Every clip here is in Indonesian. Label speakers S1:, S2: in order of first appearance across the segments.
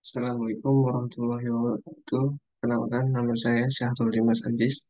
S1: Assalamualaikum warahmatullahi wabarakatuh. Kenalkan, nama saya Syahrul Dimas Adis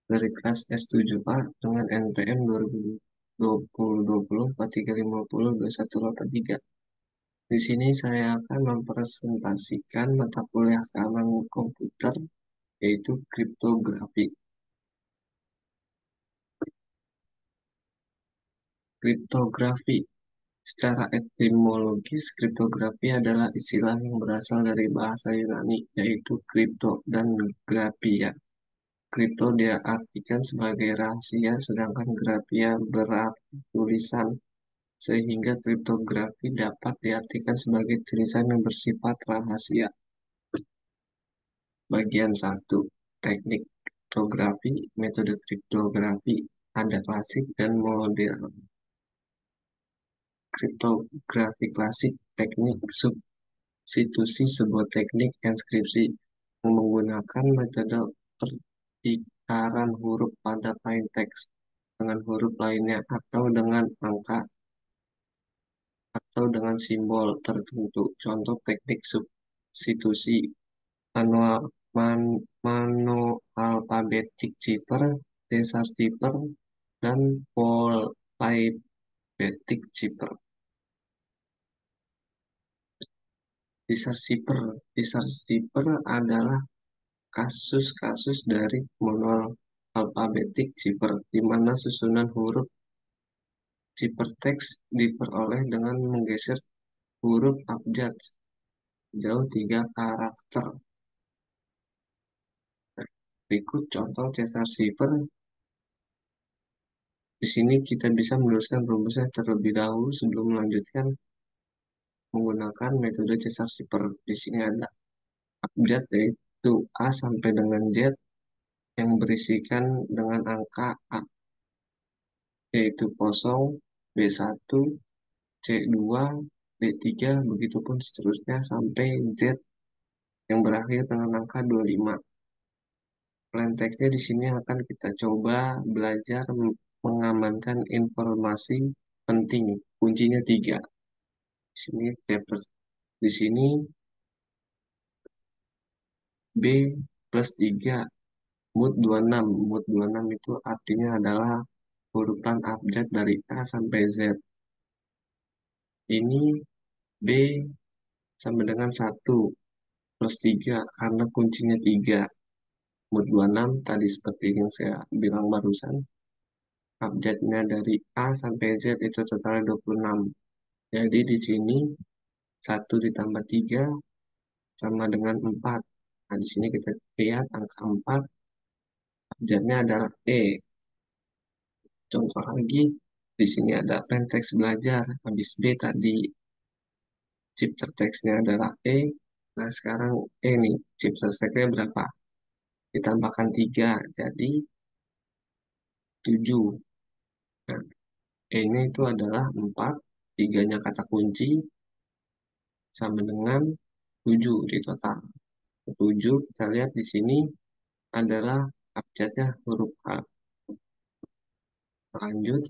S1: dari kelas S7A dengan NPM 2020 4350 Di sini saya akan mempresentasikan mata kuliah keamanan komputer yaitu kriptografi. Kriptografi secara etimologis, kriptografi adalah istilah yang berasal dari bahasa Yunani yaitu kripto dan grafia. Kripto diartikan sebagai rahasia, sedangkan grafia berarti tulisan, sehingga kriptografi dapat diartikan sebagai tulisan yang bersifat rahasia. Bagian 1. Teknik kriptografi, metode kriptografi, ada klasik dan modern. Kriptografi klasik, teknik substitusi sebuah teknik enkripsi yang menggunakan metode pertukaran huruf pada plain text dengan huruf lainnya atau dengan simbol tertentu. Contoh teknik substitusi manual monoalfabetik cipher, descipher, dan polyphabetic cipher. Decipher adalah kasus-kasus dari manual alfabetik cipher, di mana susunan huruf ciphertext diperoleh dengan menggeser huruf abjad jauh 3 karakter. Berikut contoh Cesar Cipher. Di sini kita bisa menuliskan rumusnya terlebih dahulu sebelum melanjutkan menggunakan metode Cesar Cipher. Di sini ada abjad yaitu A sampai dengan Z yang berisikan dengan angka A yaitu 0, B1, C2, B3, begitupun seterusnya sampai Z yang berakhir dengan angka 25. Plain text-nya di sini akan kita coba belajar mengamankan informasi penting. Kuncinya 3. Di sini B plus 3 mood 26. Mood 26 itu artinya adalah urutan abjad dari A sampai Z. Ini B sama dengan 1 plus 3 karena kuncinya 3. Mood 26 tadi seperti yang saya bilang barusan. Abjadnya dari A sampai Z itu total 26. Jadi di sini 1 ditambah 3 sama dengan 4. Nah, di sini kita lihat angka 4, abjadnya adalah E. Contoh lagi, di sini ada plain text belajar. Habis B tadi, chapter text-nya adalah E. Nah, sekarang E nih, chapter text-nya berapa? Ditambahkan 3, jadi 7. Nah, E-nya itu adalah 4, 3-nya kata kunci, sama dengan 7 di total. 7 kita lihat di sini adalah abjadnya huruf A. Lanjut,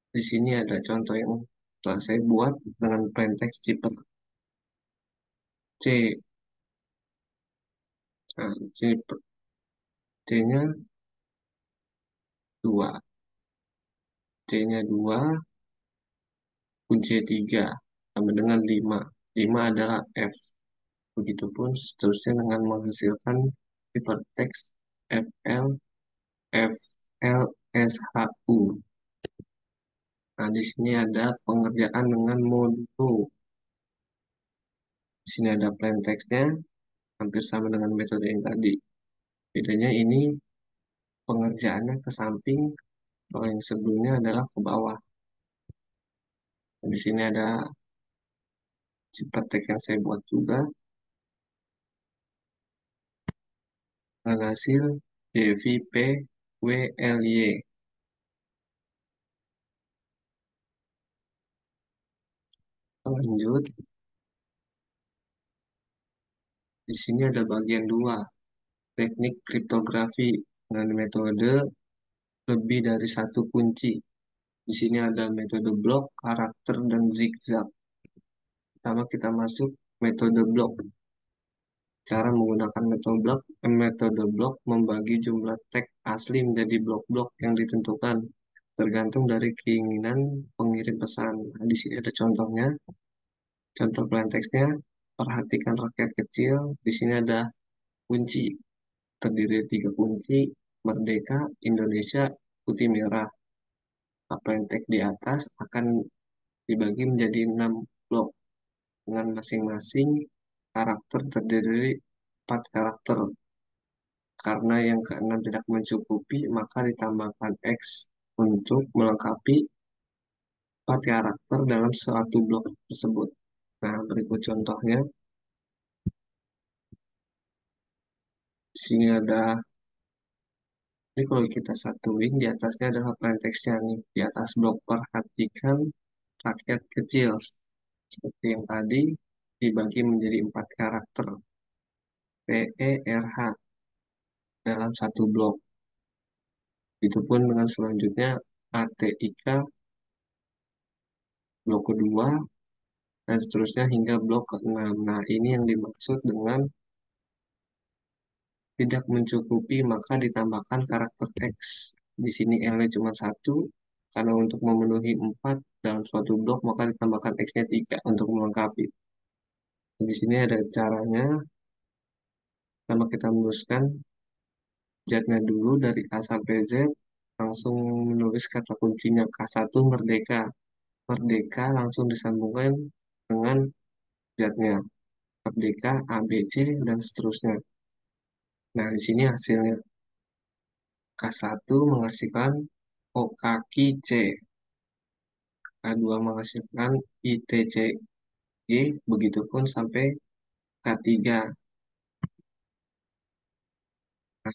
S1: di sini ada contoh yang telah saya buat dengan plain text cipher C. Nah, di sini C-nya 2. C-nya 2, kunci 3, sama dengan 5. 5 adalah F. Begitupun seterusnya dengan menghasilkan hypertext FL, FL, SHU. Nah, di sini ada pengerjaan dengan modulo. Di sini ada plain text-nya, hampir sama dengan metode yang tadi. Bedanya ini pengerjaannya ke samping, kalau yang sebelumnya adalah ke bawah. Di sini ada hypertext yang saya buat juga. Hasil DVPWLY. Lanjut, di sini ada bagian 2, teknik kriptografi dengan metode lebih dari satu kunci. Di sini ada metode blok, karakter, dan zigzag. Pertama kita masuk metode blok. Cara menggunakan metode blok membagi jumlah teks asli menjadi blok-blok yang ditentukan tergantung dari keinginan pengirim pesan. Nah, di sini ada contohnya. Contoh plain teksnya, perhatikan rakyat kecil. Di sini ada kunci, terdiri dari tiga kunci, Merdeka, Indonesia, Putih Merah. Plain teks di atas akan dibagi menjadi 6 blok dengan masing-masing karakter terdiri dari 4 karakter. Karena yang keenam tidak mencukupi, maka ditambahkan X untuk melengkapi 4 karakter dalam suatu blok tersebut. Nah, berikut contohnya. Di sini ada, ini kalau kita satuin, di atasnya adalah plain text-nya nih. Di atas blok perhatikan rakyat kecil. Seperti yang tadi, dibagi menjadi 4 karakter. PERH dalam satu blok. Itu pun dengan selanjutnya ATIK blok kedua, dan seterusnya hingga blok ke-6. Nah, ini yang dimaksud dengan tidak mencukupi, maka ditambahkan karakter X. Di sini L-nya cuma satu, karena untuk memenuhi 4 dalam suatu blok, maka ditambahkan X-nya 3 untuk melengkapi. Di sini ada caranya, pertama kita menuliskan Z-nya dulu dari A sampai Z, langsung menulis kata kuncinya K1 Merdeka. Merdeka langsung disambungkan dengan Z-nya. Merdeka, A, B, C, dan seterusnya. Nah, di sini hasilnya. K1 menghasilkan O kaki C. K2 menghasilkan ITCG, begitupun sampai K3. Nah,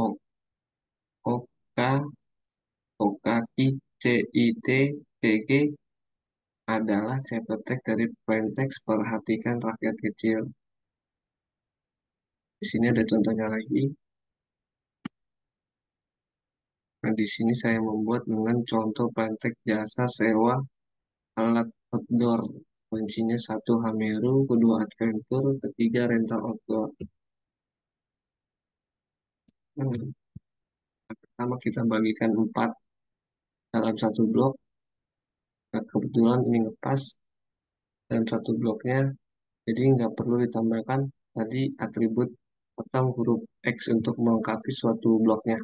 S1: O, O, K, O kaki CITCG adalah ciptatek dari plaintext perhatikan rakyat kecil. Di sini ada contohnya lagi. Nah, di sini saya membuat dengan contoh plaintext jasa sewa alat outdoor. Kuncinya satu Hameru, kedua adventure, ketiga rental outdoor. Nah, pertama kita bagikan 4 dalam satu blok. Nah, kebetulan ini ngepas dalam satu bloknya, jadi nggak perlu ditambahkan tadi atribut atau huruf X untuk melengkapi suatu bloknya.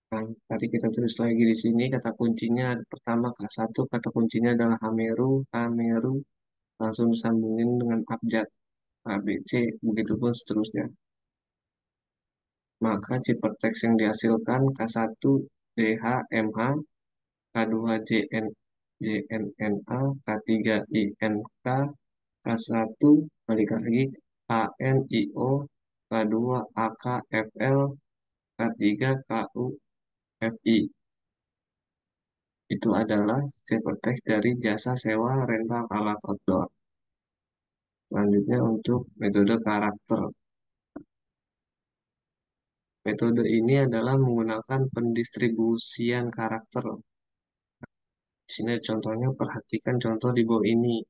S1: Nah, tadi kita tulis lagi di sini kata kuncinya pertama K1, kata kuncinya adalah Hameru, Hameru, langsung disambungin dengan abjad ABC, begitupun seterusnya. Maka ciphertext yang dihasilkan K1 DHMH, K2 JNNA, K3 INK, K1 balik lagi KNIO, K2 AKFL, K3 KUFI. Itu adalah ciphertext dari jasa sewa rental alat outdoor. Selanjutnya untuk metode karakter. Metode ini adalah menggunakan pendistribusian karakter. Di sini contohnya, perhatikan contoh di bawah ini.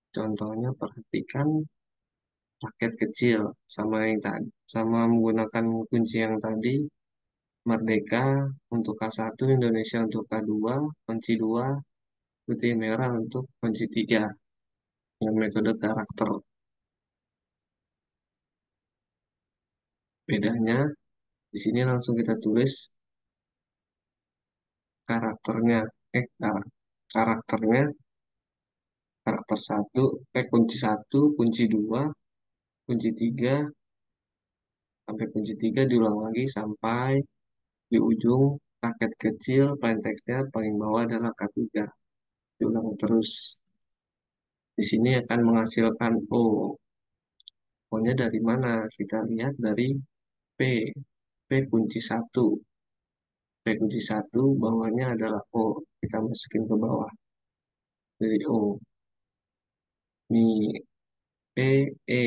S1: Contohnya perhatikan rakyat kecil sama yang tadi, sama menggunakan kunci yang tadi, Merdeka untuk K1, Indonesia untuk K2, kunci 2, Putih Merah untuk kunci 3 yang metode karakter. Bedanya di sini langsung kita tulis karakternya, karakternya, karakter satu, kunci 1, kunci 2, kunci 3 sampai kunci 3 diulang lagi sampai di ujung paket kecil plain text-nya paling bawah adalah K3. Diulang terus. Di sini akan menghasilkan O. O-nya dari mana? Kita lihat dari P. P kunci 1. P kunci 1 bawahnya adalah O. Kita masukin ke bawah dari O. Ini P, E.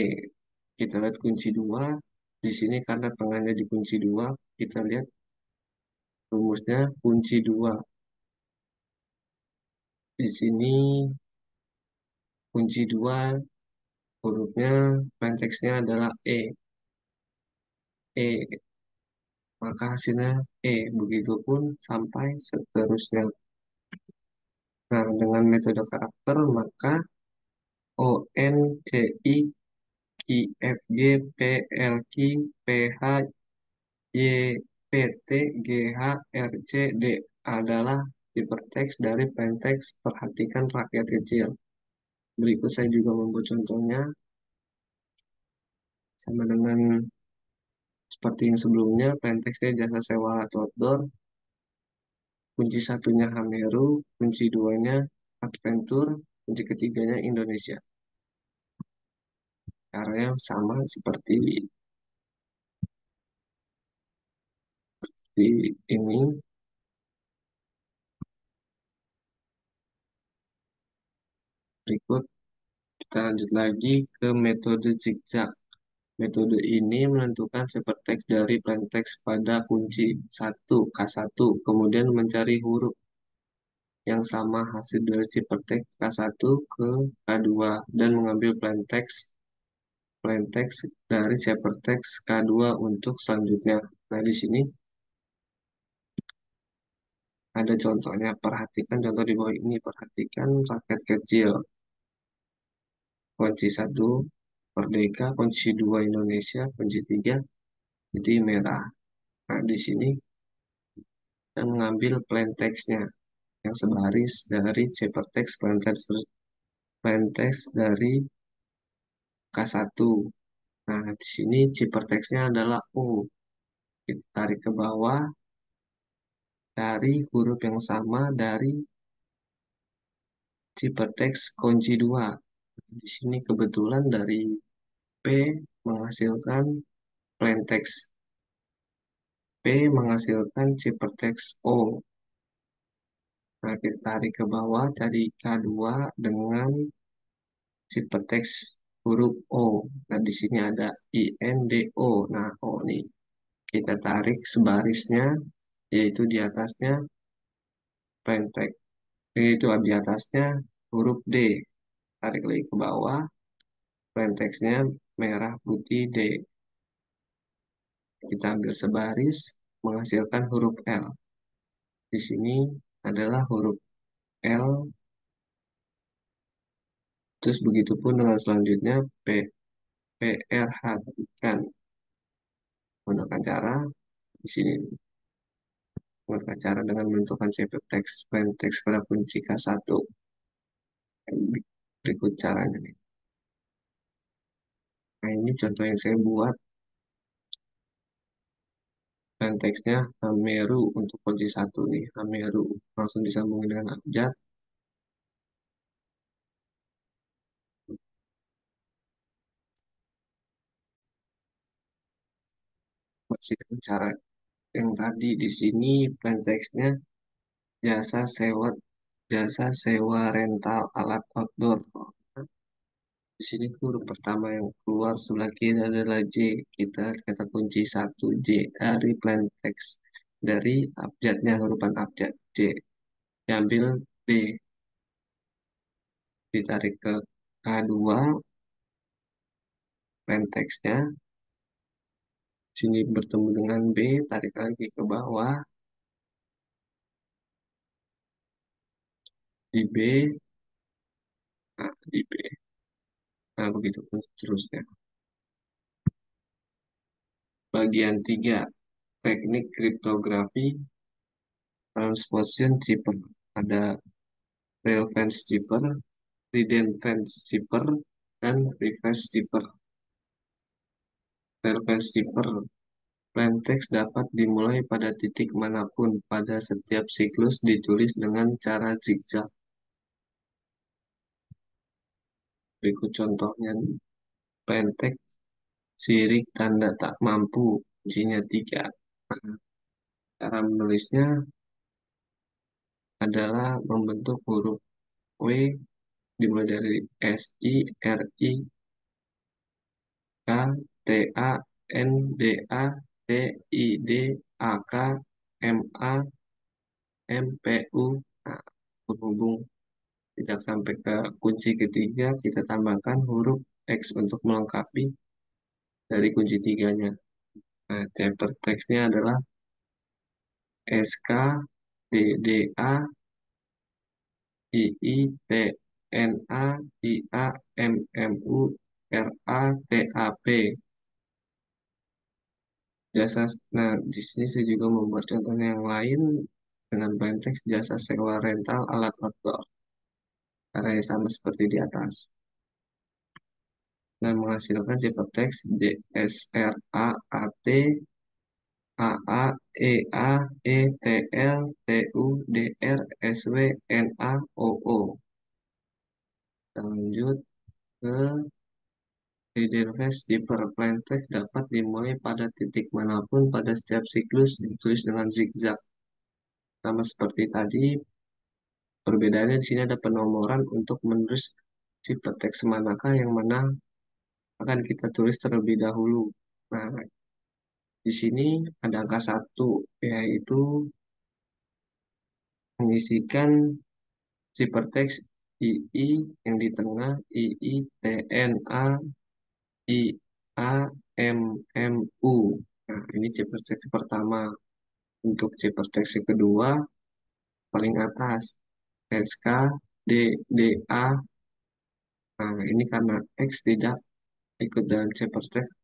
S1: Kita lihat kunci 2. Di sini karena tengahnya di kunci 2, kita lihat rumusnya kunci 2. Di sini kunci 2 hurufnya plain text-nya adalah E, maka hasilnya E. Begitupun sampai seterusnya. Nah, dengan metode karakter, maka O, N, C, I, Q, F, G, P, L, Q, P, H, Y, P, T, G, H, R, C, D adalah hiperteks dari plaintext. Perhatikan rakyat kecil. Berikut saya juga membuat contohnya sama dengan seperti yang sebelumnya. Plaintextnya jasa sewa atau outdoor. Kunci satunya Hameru, kunci duanya Adventure, kunci ketiganya Indonesia. Caranya sama seperti di ini. Berikut kita lanjut lagi ke metode zigzag. Metode ini menentukan ciphertext dari plaintext pada kunci satu K1, kemudian mencari huruf yang sama hasil dari ciphertext K1 ke K2 dan mengambil plaintext dari ciphertext K2 untuk selanjutnya. Nah, di sini ada contohnya. Perhatikan contoh di bawah ini. Perhatikan rakyat kecil. Kunci satu Merdeka, kunci dua Indonesia, kunci tiga jadi merah. Nah, di sini kita mengambil plain text-nya yang sebaris dari ciphertext plain text dari K1. Nah, di sini ciphertext-nya adalah O. Kita tarik ke bawah dari huruf yang sama dari ciphertext kunci 2. Di sini kebetulan dari P menghasilkan plain text. P menghasilkan ciphertext O. Nah, kita tarik ke bawah, cari K2 dengan ciphertext huruf O. Nah, di sini ada INDO. Nah, O nih. Kita tarik sebarisnya, yaitu di atasnya plain text. Yaitu di atasnya huruf D. Tarik lagi ke bawah, plain text-nya merah putih D. Kita ambil sebaris, menghasilkan huruf L. Di sini adalah huruf L. Terus begitu pun dengan selanjutnya PRH kan menggunakan cara di sini menggunakan cara dengan menentukan ciphertext plain text pada kunci K1. Berikut caranya nih. Nah, ini contoh yang saya buat. Plain text-nya Hameru untuk kunci satu nih. Hameru langsung disambungin dengan abjad. Masih dengan cara yang tadi di sini plain text-nya jasa sewa rental alat outdoor. Di sini huruf pertama yang keluar sebelah kiri adalah J. Kita kata kunci satu J dari plain text. Dari abjadnya hurufan abjad J. Diambil B. Ditarik ke K2 plain text-nya. Sini bertemu dengan B. Tarik lagi ke bawah. Di B. Nah, di B. Nah, begitu pun seterusnya. Bagian 3. Teknik kriptografi transposition cipher. Ada relevance cipher, redundant cipher, dan reverse cipher. Relevance cipher. Plaintext dapat dimulai pada titik manapun pada setiap siklus ditulis dengan cara zigzag. Berikut contohnya. Plaintext sirik tanda tak mampu, kuncinya 3. Nah, cara menulisnya adalah membentuk huruf W dimulai dari S I R I K T A N D A T I D A K M A M P U. Nah, berhubung tidak sampai ke kunci ketiga, kita tambahkan huruf X untuk melengkapi dari kunci tiganya. Nah, ciphertextnya adalah SK DDA IITNA IAMMU RATAP. Jasa, nah di sini saya juga membuat contohnya yang lain dengan plain jasa sewa rental alat outdoor. Karena yang sama seperti di atas. Dan menghasilkan ciphertext DSRAAT AA EA ETL TUDR SW NAOO. Kita lanjut ke Reader's Zipper. Plaintext dapat dimulai pada titik manapun pada setiap siklus ditulis dengan zigzag. Sama seperti tadi, perbedaannya di sini ada penomoran untuk menulis ciphertext manakah yang mana akan kita tulis terlebih dahulu. Nah, di sini ada angka 1, yaitu mengisikan ciphertext II yang di tengah II TNA IAMMU. Nah, ini ciphertext pertama. Untuk ciphertext yang kedua, paling atas SKDDA. Nah, ini karena X tidak ikut dalam ciphertext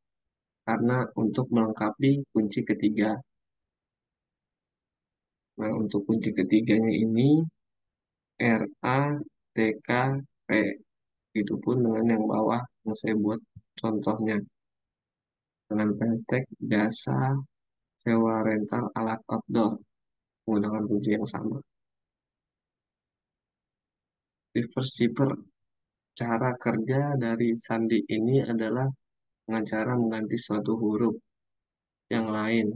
S1: karena untuk melengkapi kunci ketiga. Nah, untuk kunci ketiganya ini RATKP. Begitupun dengan yang bawah yang saya buat contohnya. Dengan hashtag jasa sewa rental alat outdoor menggunakan kunci yang sama. Reverse zipper. Cara kerja dari sandi ini adalah dengan cara mengganti suatu huruf yang lain.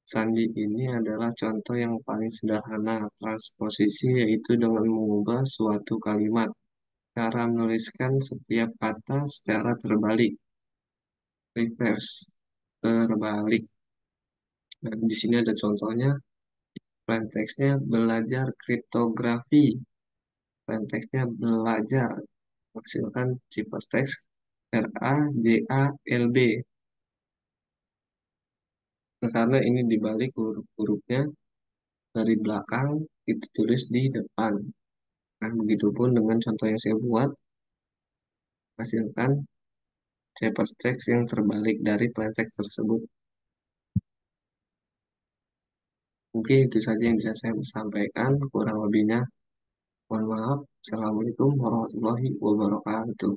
S1: Sandi ini adalah contoh yang paling sederhana transposisi, yaitu dengan mengubah suatu kalimat. Cara menuliskan setiap kata secara terbalik, reverse, terbalik. Dan di sini ada contohnya, plain text-nya belajar kriptografi. Plain text-nya belajar, menghasilkan ciphertext RAJALB. Nah, karena ini dibalik huruf-hurufnya dari belakang, itu tulis di depan. Nah, begitupun dengan contoh yang saya buat, hasilkan ciphertext yang terbalik dari plain text tersebut. Mungkin itu saja yang bisa saya sampaikan, kurang lebihnya mohon maaf. Assalamualaikum warahmatullahi wabarakatuh.